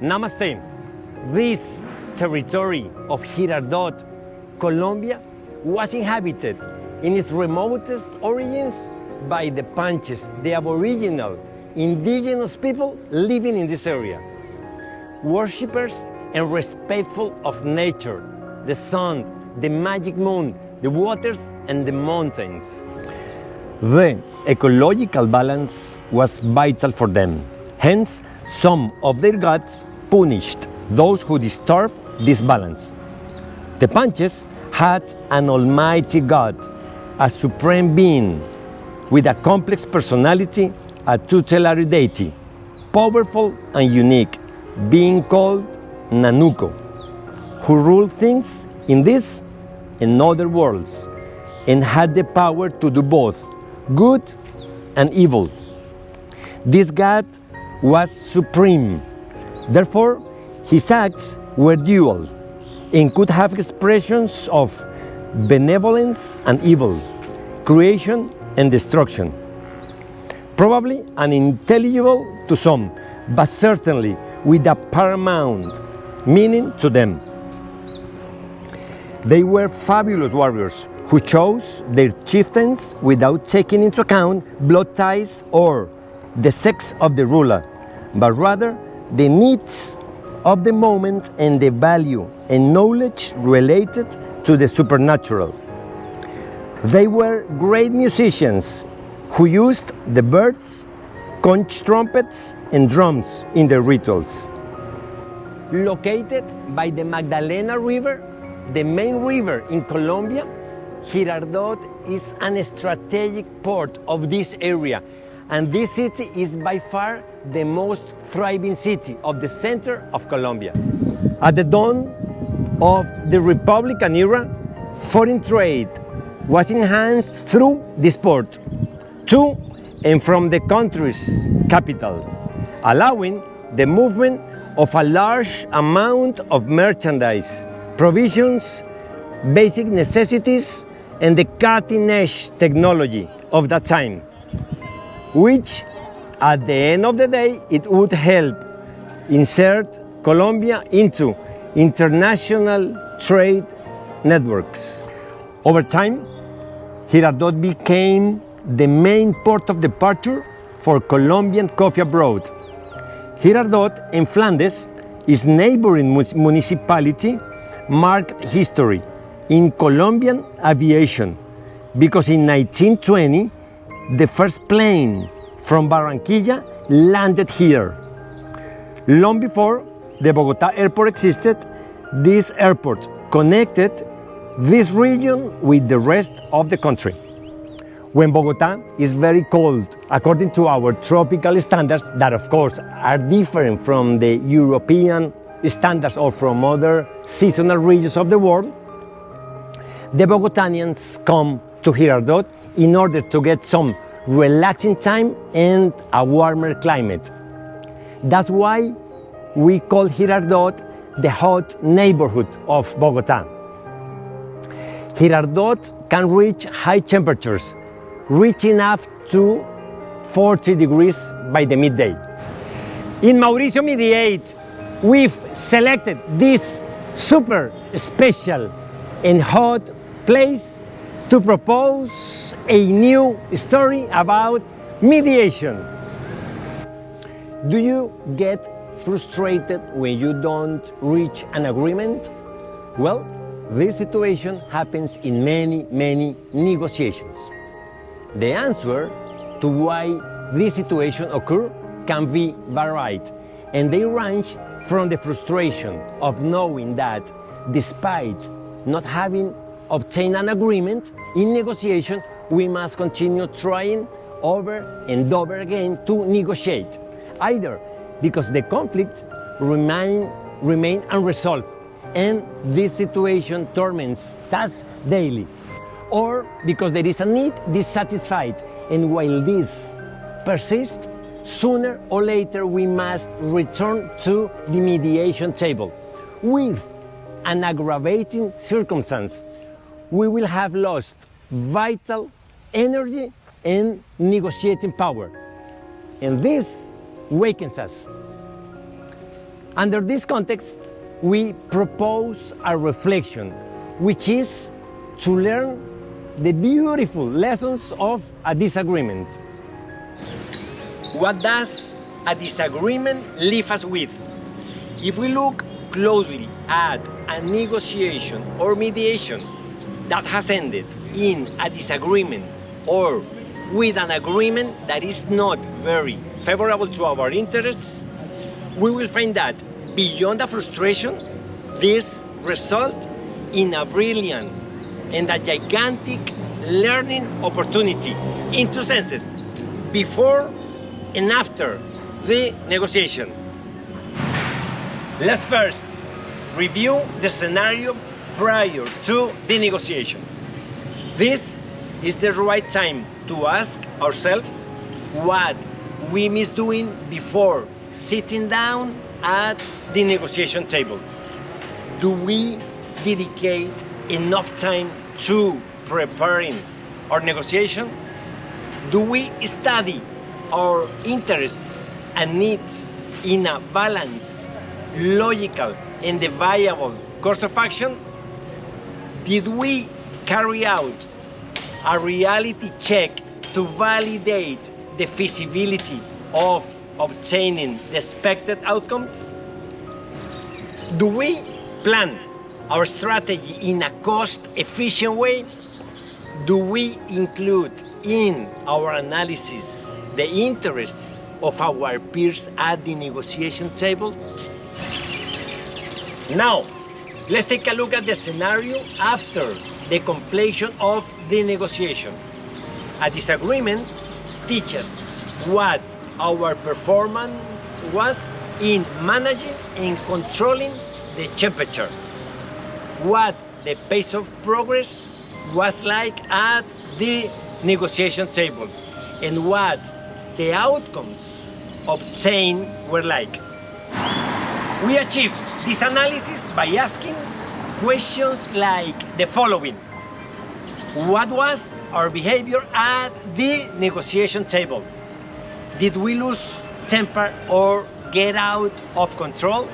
Namaste. This territory of Girardot-Colombia was inhabited in its remotest origins by the Panches, the aboriginal indigenous people living in this area. Worshippers and respectful of nature, the sun, the magic moon, the waters and the mountains. The ecological balance was vital for them. Hence, some of their gods punished those who disturbed this balance. The Panches had an almighty God, a supreme being with a complex personality, a tutelary deity, powerful and unique, being called Nanuko, who ruled things in this and other worlds and had the power to do both good and evil. This God was supreme. Therefore, his acts were dual and could have expressions of benevolence and evil, creation and destruction. Probably unintelligible to some, but certainly with a paramount meaning to them. They were fabulous warriors who chose their chieftains without taking into account blood ties or the sex of the ruler, but rather the needs of the moment and the value and knowledge related to the supernatural. They were great musicians who used the birds, conch trumpets and drums in their rituals. Located by the Magdalena River, the main river in Colombia, Girardot is an strategic port of this area, and this city is by far the most thriving city of the center of Colombia. At the dawn of the Republican era, foreign trade was enhanced through this port to and from the country's capital, allowing the movement of a large amount of merchandise, provisions, basic necessities, and the cutting-edge technology of that time, which at the end of the day it would help insert Colombia into international trade networks. Over time, Girardot became the main port of departure for Colombian coffee abroad. Girardot in Flandes, its neighboring municipality, marked history in Colombian aviation because in 1920 the first plane from Barranquilla landed here. Long before the Bogotá airport existed, this airport connected this region with the rest of the country. When Bogotá is very cold, according to our tropical standards, that of course are different from the European standards or from other seasonal regions of the world, the Bogotanians come to Girardot in order to get some relaxing time and a warmer climate. That's why we call Girardot the hot neighborhood of Bogotá. Girardot can reach high temperatures, reaching up to 40 degrees by the midday. In Mauricio Mediate, we've selected this super special and hot place to propose a new story about mediation. Do you get frustrated when you don't reach an agreement? Well, this situation happens in many negotiations. The answer to why this situation occurs can be varied, and they range from the frustration of knowing that despite not having obtained an agreement in negotiation, we must continue trying over and over again to negotiate, either because the conflict remain unresolved and this situation torments us daily, or because there is a need dissatisfied, and while this persists, sooner or later we must return to the mediation table. With an aggravating circumstance, we will have lost vital energy and negotiating power, and this wakens us. Under this context, we propose a reflection, which is to learn the beautiful lessons of a disagreement. What does a disagreement leave us with? If we look closely at a negotiation or mediation that has ended in a disagreement or with an agreement that is not very favorable to our interests, we will find that beyond the frustration, this results in a brilliant and a gigantic learning opportunity in two senses: before and after the negotiation. Let's first review the scenario prior to the negotiation. This is the right time to ask ourselves what we miss doing before sitting down at the negotiation table. Do we dedicate enough time to preparing our negotiation? Do we study our interests and needs in a balanced, logical, and viable course of action? Did we carry out a reality check to validate the feasibility of obtaining the expected outcomes? Do we plan our strategy in a cost-efficient way? Do we include in our analysis the interests of our peers at the negotiation table? Now, let's take a look at the scenario after the completion of the negotiation. A disagreement teaches what our performance was in managing and controlling the temperature, what the pace of progress was like at the negotiation table, and what the outcomes obtained were like. We achieved this analysis by asking questions like the following: what was our behavior at the negotiation table? Did we lose temper or get out of control?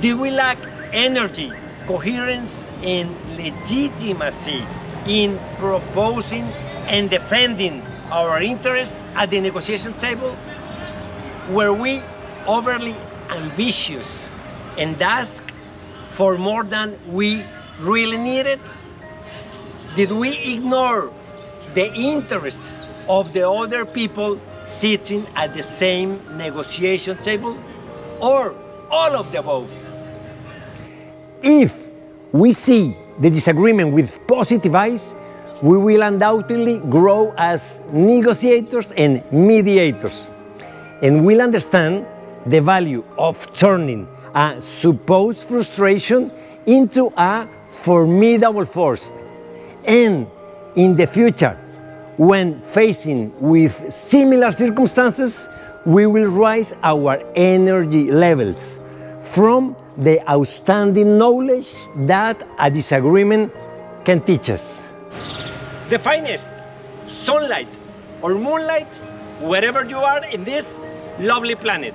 Did we lack energy, coherence, and legitimacy in proposing and defending our interests at the negotiation table? Were we overly ambitious and asked for more than we really needed? Did we ignore the interests of the other people sitting at the same negotiation table? Or all of the above? If we see the disagreement with positive eyes, we will undoubtedly grow as negotiators and mediators, and will understand the value of turning a supposed frustration into a formidable force. And in the future, when facing with similar circumstances, we will raise our energy levels from the outstanding knowledge that a disagreement can teach us. The finest sunlight or moonlight, wherever you are in this lovely planet.